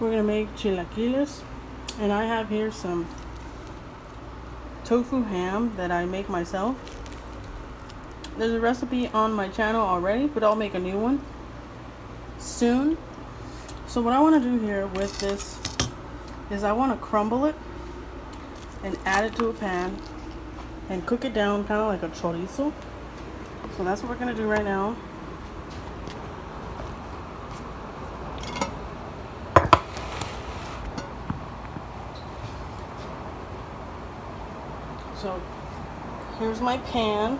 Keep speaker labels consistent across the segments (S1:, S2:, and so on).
S1: We're gonna make chilaquiles, and I have here some tofu ham that I make myself. There's a recipe on my channel already, but I'll make a new one soon. So what I want to do here with this is I want to crumble it and add it to a pan and cook it down kind of like a chorizo. So that's what we're going to do right now. So here's my pan,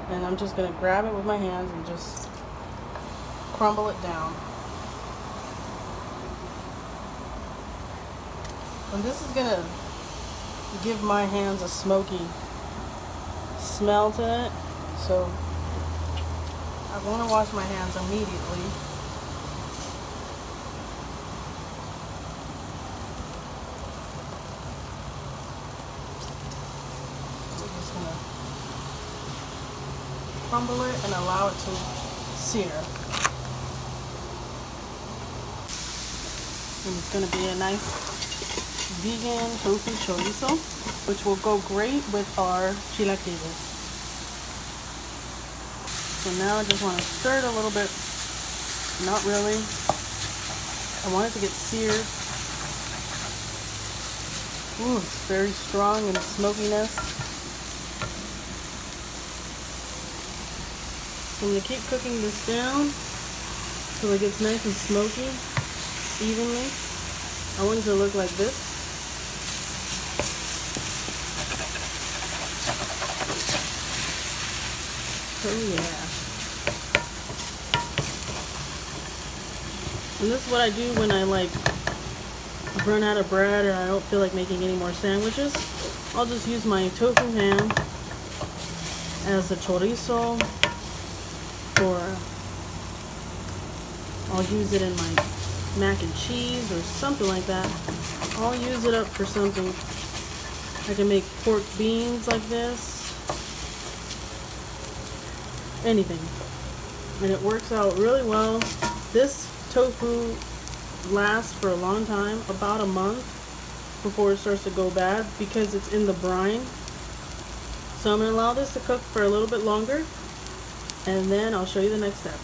S1: and I'm just going to grab it with my hands and just crumble it down. And this is going to give my hands a smoky smell to it, so I want to wash my hands immediately. We're just going to crumble it and allow it to sear. And it's going to be a nice vegan tofu chorizo, which will go great with our chilaquiles. So now I just want to stir it a little bit. Not really. I want it to get seared. Ooh, it's very strong in smokiness. So I'm going to keep cooking this down till it gets nice and smoky evenly. I want it to look like this. Oh yeah. And this is what I do when I run out of bread or I don't feel like making any more sandwiches. I'll just use my tofu ham as a chorizo, or I'll use it in my mac and cheese or something like that. I'll use it up for something. I can make pork beans like this. Anything, and it works out really well. This tofu lasts for a long time, about a month before it starts to go bad because it's in the brine. So I'm going to allow this to cook for a little bit longer, and then I'll show you the next step.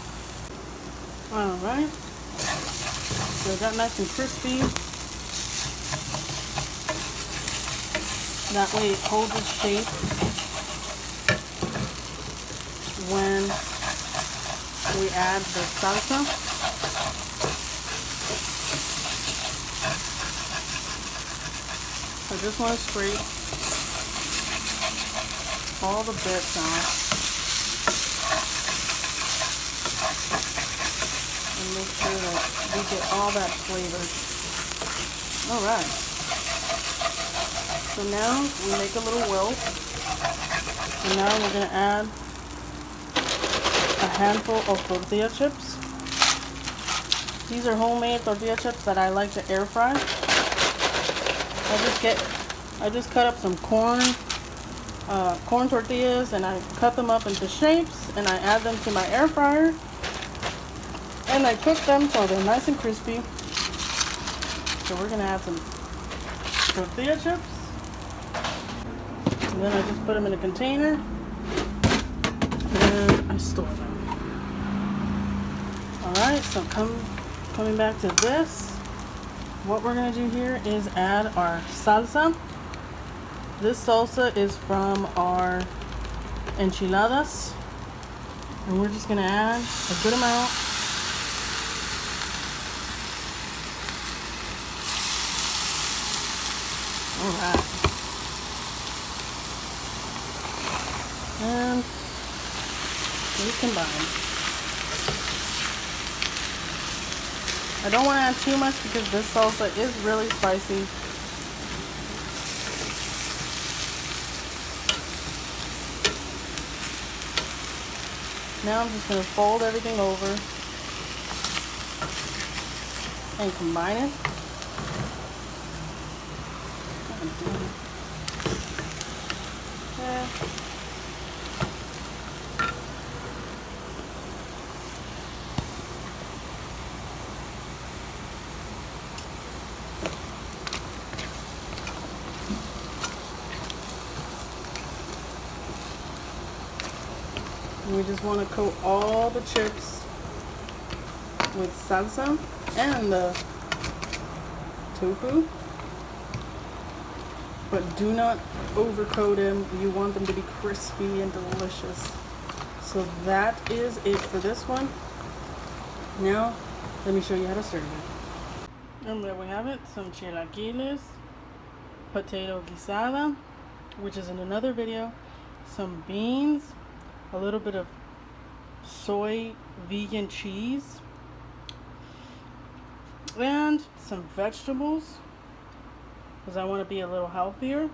S1: Alright, so it got nice and crispy. That way it holds its shape when we add the salsa. I just want to scrape all the bits off and make sure that we get all that flavor. Alright, so now we make a little wilt, and now we're going to add a handful of tortilla chips. These are homemade tortilla chips that I like to air fry. I just cut up some corn tortillas, and I cut them up into shapes, and I add them to my air fryer, and I cook them till they're nice and crispy. So we're gonna add some tortilla chips, and then I just put them in a container and I store them. Alright, so coming back to this, what we're going to do here is add our salsa. This salsa is from our enchiladas, and we're just going to add a good amount. Alright. And we combine. I don't want to add too much because this salsa is really spicy. Now I'm just going to fold everything over and combine it. Yeah. We just want to coat all the chips with salsa and the tofu, but do not overcoat them. You want them to be crispy and delicious. So that is it for this one. Now let me show you how to serve it. And there we have it, some chilaquiles, potato guisada, which is in another video, some beans, a little bit of soy vegan cheese, and some vegetables, because I want to be a little healthier.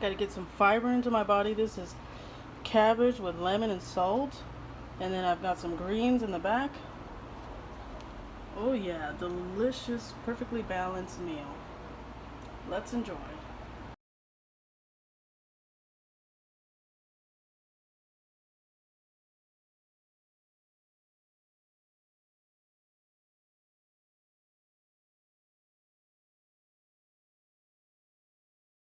S1: Got to get some fiber into my body. This is cabbage with lemon and salt, and then I've got some greens in the back. Oh yeah, delicious, perfectly balanced meal. Let's enjoy.